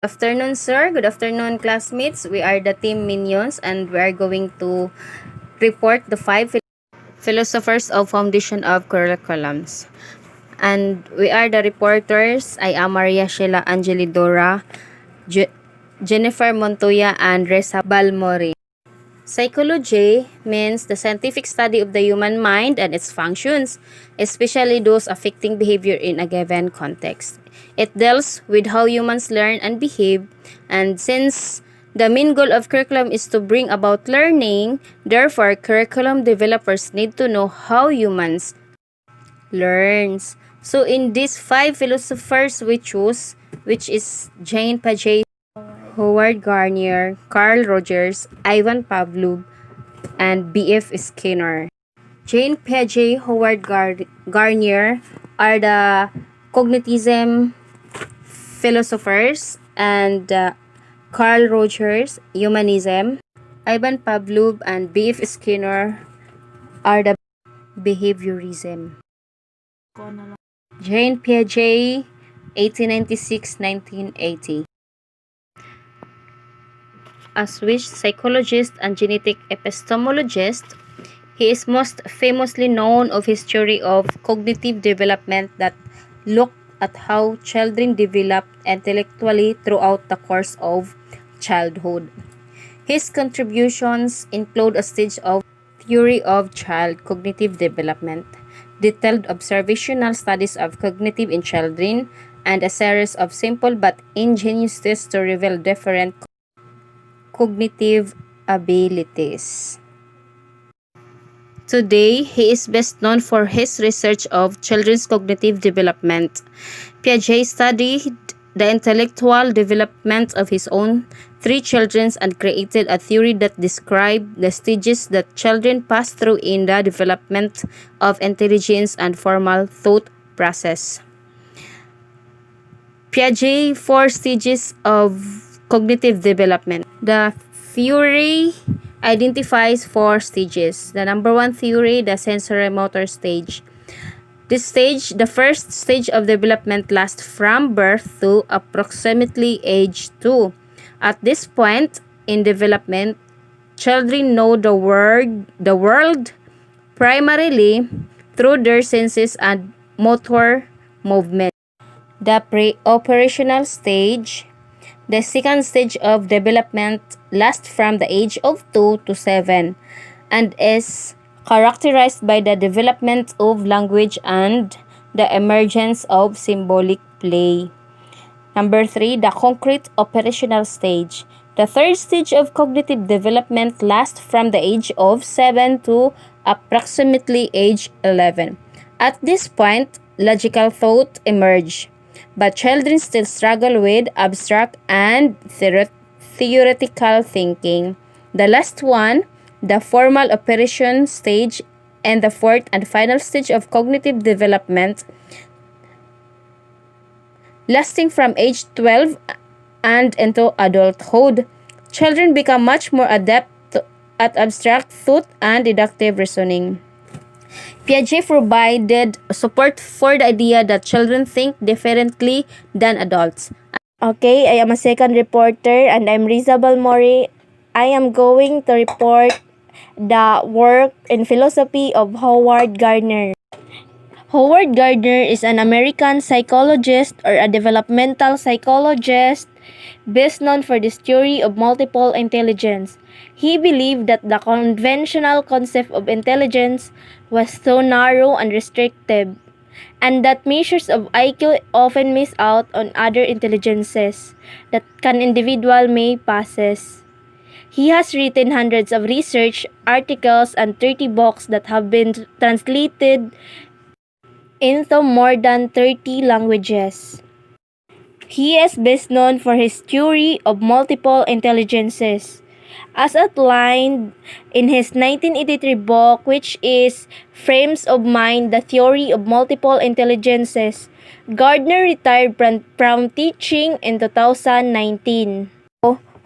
Afternoon, sir. Good afternoon, classmates. We are the team Minions, and we are going to report the five philosophers of foundation of curriculums. And we are the reporters. I am Maria Sheila Angelidora, Jennifer Montoya, and Reza Balmori. Psychology means the scientific study of the human mind and its functions, especially those affecting behavior in a given context. It deals with how humans learn and behave, and since the main goal of curriculum is to bring about learning, therefore curriculum developers need to know how humans learns. So in these five philosophers we choose, which is Jane Piaget, Howard Gardner, Carl Rogers, Ivan Pavlov, and B.F. Skinner. Jane Piaget, Howard Gardner are the cognitism philosophers, and Carl Rogers, humanism. Ivan Pavlov and B.F. Skinner are the behaviorism. Jane Piaget, 1896-1980. A Swiss psychologist and genetic epistemologist, he is most famously known of his theory of cognitive development that looked at how children develop intellectually throughout the course of childhood. His contributions include a stage of theory of child cognitive development, detailed observational studies of cognitive in children, and a series of simple but ingenious tests to reveal different cognitive abilities. Today, he is best known for his research of children's cognitive development. Piaget studied the intellectual development of his own three children and created a theory that described the stages that children pass through in the development of intelligence and formal thought process. Piaget four stages of cognitive development. The theory identifies four stages. The number one theory, the sensory-motor stage. This stage, the first stage of development, lasts from birth to approximately age 2. At this point in development, children know the world primarily through their senses and motor movement. The pre-operational stage, the second stage of development, lasts from the age of 2 to 7 and is characterized by the development of language and the emergence of symbolic play. Number 3, the concrete operational stage. The third stage of cognitive development lasts from the age of 7 to approximately age 11. At this point, logical thought emerge, but children still struggle with abstract and theoretical thinking. The last one, the formal operation stage, and the fourth and final stage of cognitive development, lasting from age 12 and into adulthood. Children become much more adept at abstract thought and deductive reasoning. Piaget provided support for the idea that children think differently than adults. Okay, I am a second reporter and I'm Reza Balmori. I am going to report the work in philosophy of Howard Gardner. Howard Gardner is an American psychologist or a developmental psychologist best known for this theory of multiple intelligence. He believed that the conventional concept of intelligence was so narrow and restrictive, and that measures of IQ often miss out on other intelligences that an individual may possess. He has written hundreds of research articles and 30 books that have been translated into more than 30 languages. He is best known for his theory of multiple intelligences, as outlined in his 1983 book, which is Frames of Mind, The Theory of Multiple Intelligences. Gardner retired from teaching in 2019.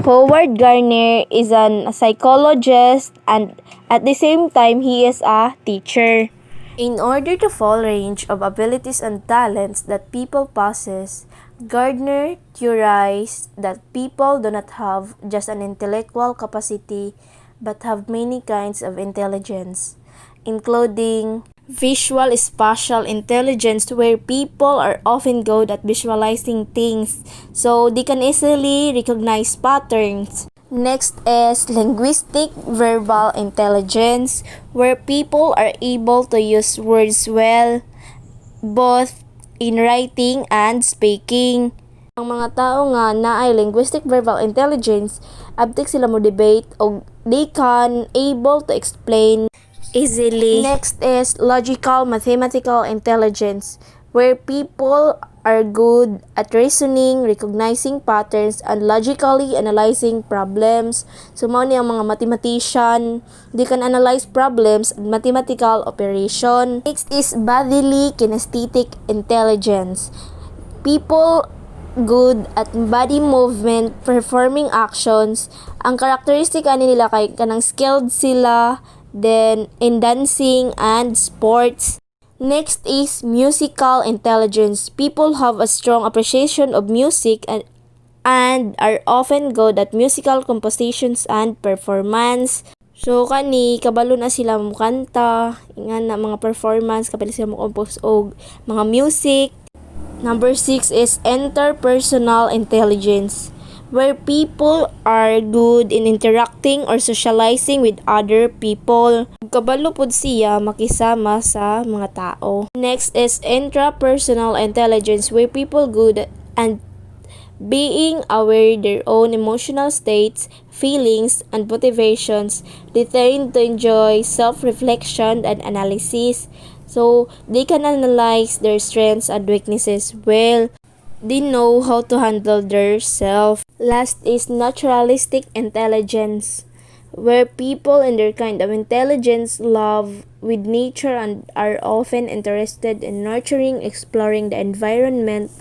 Howard Gardner is a psychologist and at the same time he is a teacher. In order to full range of abilities and talents that people possess, Gardner theorized that people do not have just an intellectual capacity but have many kinds of intelligence, including visual spatial intelligence, where people are often good at visualizing things so they can easily recognize patterns. Next is linguistic verbal intelligence, where people are able to use words well, both in writing and speaking. Ang mga tao nga naay linguistic verbal intelligence, abtik sila mo debate o they can able to explain easily. Next is logical mathematical intelligence, where people are good at reasoning, recognizing patterns, and logically analyzing problems. So, mao ni ang mga mathematician, they can analyze problems and mathematical operation. Next is bodily kinesthetic intelligence. People good at body movement, performing actions. Ang characteristic ani nila kay kanang skilled sila, then in dancing and sports. Next is musical intelligence. People have a strong appreciation of music and are often good at musical compositions and performance. So kani kabalo na sila mo kanta, ingan na mga performance kapag sila mo compose og mga music. Number 6 is interpersonal intelligence, where people are good in interacting or socializing with other people. Kabalo pod siya makisama sa mga tao. Next is intrapersonal intelligence, where people good and being aware their own emotional states, feelings, and motivations. They tend to enjoy self-reflection and analysis, so they can analyze their strengths and weaknesses well. They know how to handle their self. Last is naturalistic intelligence, where people in their kind of intelligence love with nature and are often interested in nurturing, exploring the environment,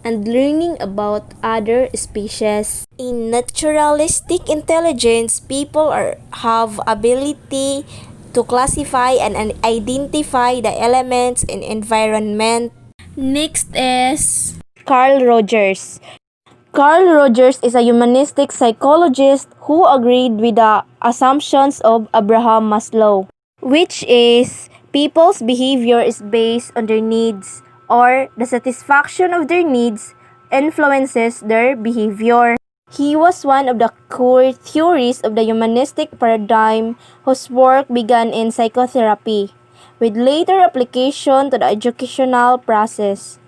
and learning about other species. In naturalistic intelligence, people have ability to classify and identify the elements in environment. Next is Carl Rogers. Carl Rogers is a humanistic psychologist who agreed with the assumptions of Abraham Maslow, which is people's behavior is based on their needs, or the satisfaction of their needs influences their behavior. He was one of the core theories of the humanistic paradigm whose work began in psychotherapy, with later application to the educational process.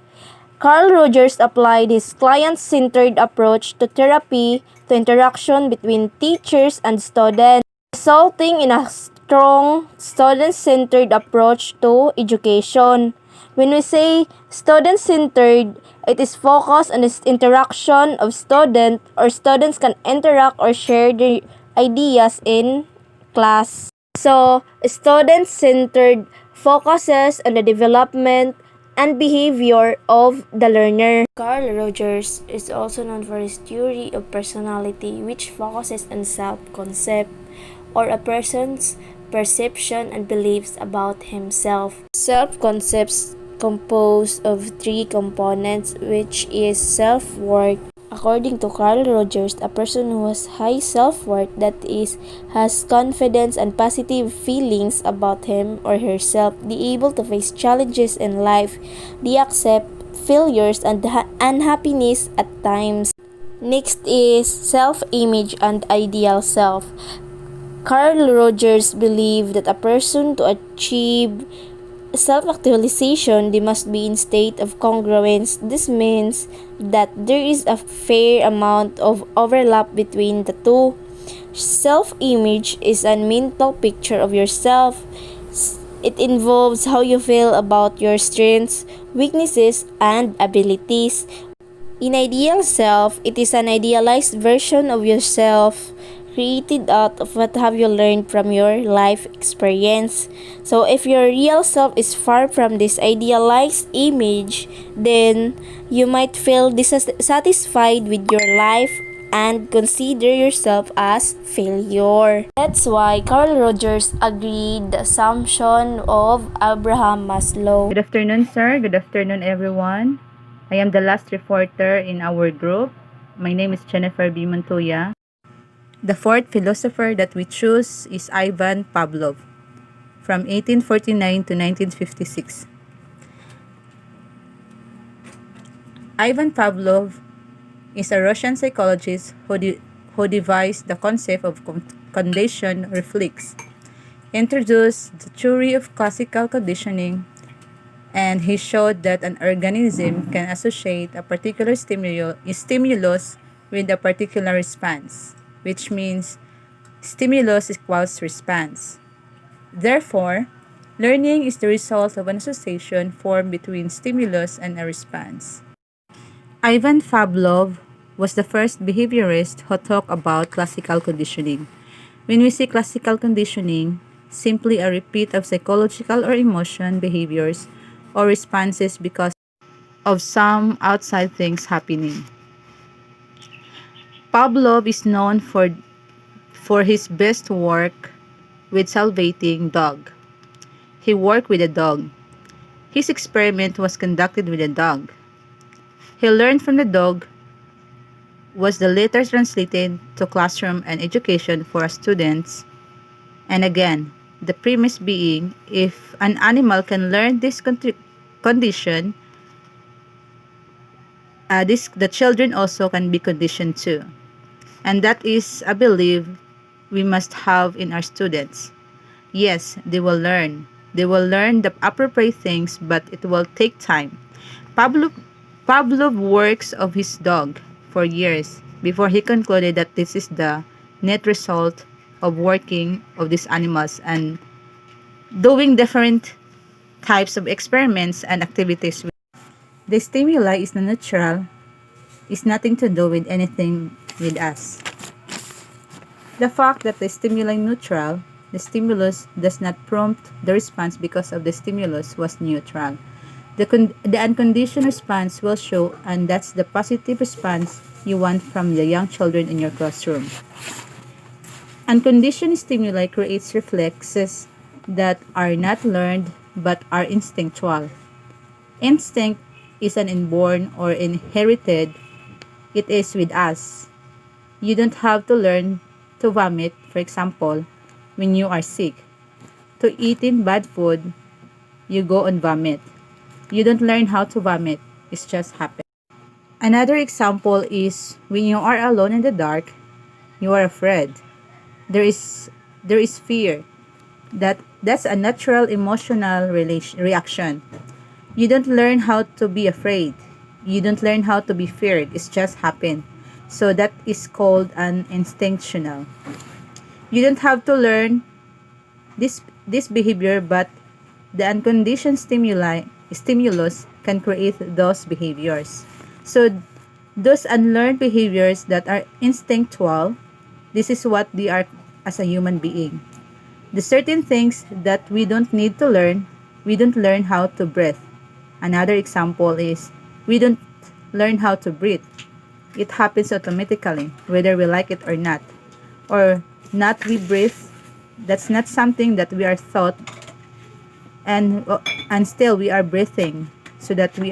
Carl Rogers applied his client-centered approach to therapy to interaction between teachers and students, resulting in a strong student-centered approach to education. When we say student-centered, it is focused on the interaction of students, or students can interact or share their ideas in class. So, student-centered focuses on the development and behavior of the learner. Carl Rogers is also known for his theory of personality, which focuses on self-concept, or a person's perception and beliefs about himself. Self-concepts composed of three components, which is self-worth. According to Carl Rogers, a person who has high self-worth, that is, has confidence and positive feelings about him or herself, be able to face challenges in life, they accept failures and unhappiness at times. Next is self-image and ideal self. Carl Rogers believed that a person to achieve self-actualization, they must be in state of congruence. This means that there is a fair amount of overlap between the two. Self-image is a mental picture of yourself. It involves how you feel about your strengths, weaknesses, and abilities. In ideal self, it is an idealized version of yourself created out of what have you learned from your life experience. So if your real self is far from this idealized image, then you might feel dissatisfied with your life and consider yourself as failure. That's why Carl Rogers agreed the assumption of Abraham Maslow. Good afternoon, sir. Good afternoon, everyone. I am the last reporter in our group. My name is Jennifer B. Montoya. The fourth philosopher that we choose is Ivan Pavlov from 1849 to 1956. Ivan Pavlov is a Russian psychologist who devised the concept of conditioned reflex, introduced the theory of classical conditioning, and he showed that an organism can associate a particular stimulus with a particular response, which means stimulus equals response. Therefore, learning is the result of an association formed between stimulus and a response. Ivan Pavlov was the first behaviorist who talked about classical conditioning. When we say classical conditioning, simply a repeat of psychological or emotion behaviors or responses because of some outside things happening. Pavlov is known for his best work with salivating dog. He worked with a dog. His experiment was conducted with a dog. He learned from the dog was the later translated to classroom and education for students. And again, the premise being if an animal can learn this condition, the children also can be conditioned too. And that is a belief we must have in our students. Yes, they will learn. They will learn the appropriate things, but it will take time. Pavlov, Pavlov works of his dog for years before he concluded that this is the net result of working of these animals and doing different types of experiments and activities. The stimuli is not natural, is nothing to do with anything with us. The fact that the stimuli neutral, the stimulus does not prompt the response because of the stimulus was neutral. The unconditioned response will show, and that's the positive response you want from the young children in your classroom. Unconditioned stimuli creates reflexes that are not learned but are instinctual. Instinct is an inborn or inherited. It is with us. You don't have to learn to vomit, for example, when you are sick. To eating bad food, you go and vomit. You don't learn how to vomit. It just happens. Another example is when you are alone in the dark, you are afraid. There is fear. That's a natural emotional reaction. You don't learn how to be afraid. You don't learn how to be feared. It's just happened. So that is called an instinctual. You don't have to learn this behavior, but the unconditioned stimulus can create those behaviors. So those unlearned behaviors that are instinctual, this is what they are as a human being. The certain things that we don't need to learn, we don't learn how to breathe. Another example is we don't learn how to breathe. It happens automatically, whether we like it or not. Or not we breathe, that's not something that we are taught, and still we are breathing so that we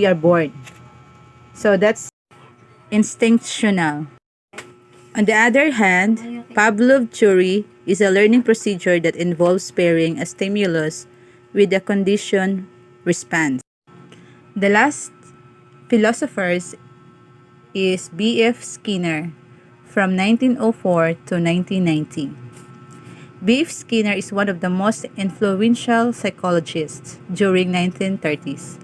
are born. So that's instinctual. On the other hand, Pavlov theory is a learning procedure that involves pairing a stimulus with a conditioned response. The last philosophers is B.F. Skinner from 1904 to 1990. B.F. Skinner is one of the most influential psychologists during 1930s.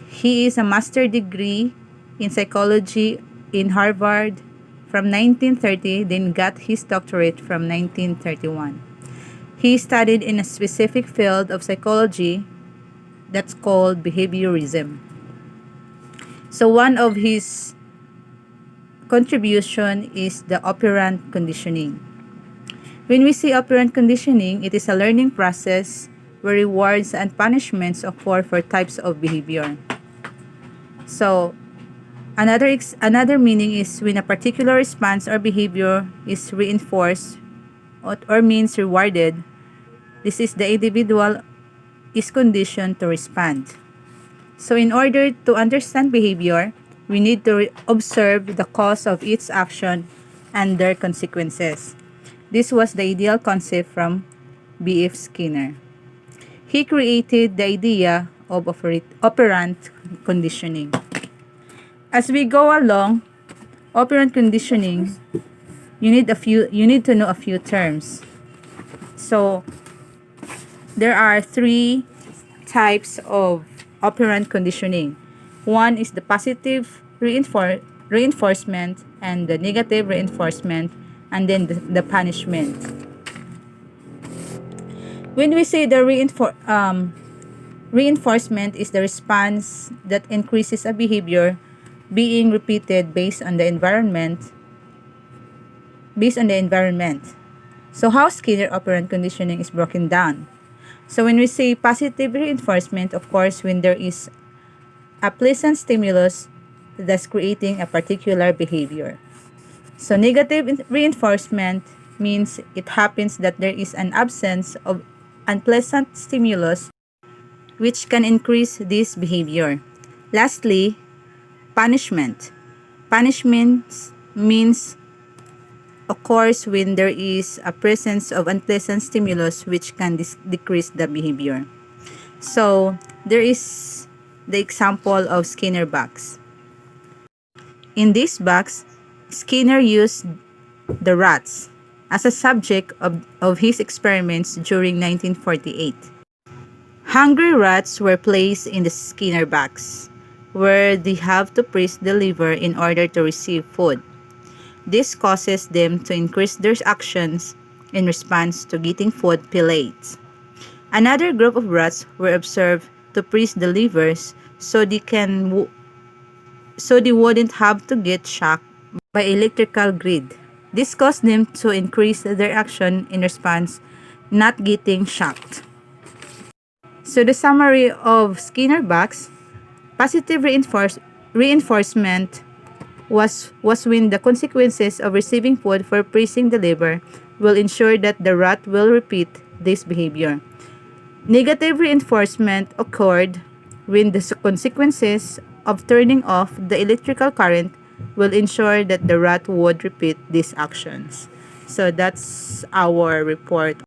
He is a master's degree in psychology in Harvard from 1930, then got his doctorate from 1931. He studied in a specific field of psychology that's called behaviorism. So one of his contribution is the operant conditioning. When we say operant conditioning, it is a learning process where rewards and punishments occur for types of behavior. So another meaning is when a particular response or behavior is reinforced or means rewarded, this is the individual is conditioned to respond. So in order to understand behavior, we need to observe the cause of each action and their consequences. This was the ideal concept from B.F. Skinner. He created the idea of operant conditioning. As we go along, operant conditioning, you need to know a few terms. So there are 3 types of operant conditioning. One is the positive reinforcement, and the negative reinforcement, and then the punishment. When we say the reinforcement is the response that increases a behavior being repeated based on the environment. So how Skinner operant conditioning is broken down. So when we say positive reinforcement, of course, when there is a pleasant stimulus that's creating a particular behavior. So negative reinforcement means it happens that there is an absence of unpleasant stimulus which can increase this behavior. Lastly, punishment. Punishment means occurs when there is a presence of unpleasant stimulus which can decrease the behavior. So there is the example of Skinner box. In this box, Skinner used the rats as a subject of his experiments during 1948. Hungry rats were placed in the Skinner box, where they have to press the lever in order to receive food. This causes them to increase their actions in response to getting food pellets. Another group of rats were observed to press the levers so they wouldn't have to get shocked by electrical grid. This caused them to increase their action in response, not getting shocked. So the summary of Skinner box: positive reinforcement was when the consequences of receiving food for pressing the lever will ensure that the rat will repeat this behavior. Negative reinforcement occurred when the consequences of turning off the electrical current will ensure that the rat would repeat these actions. So that's our report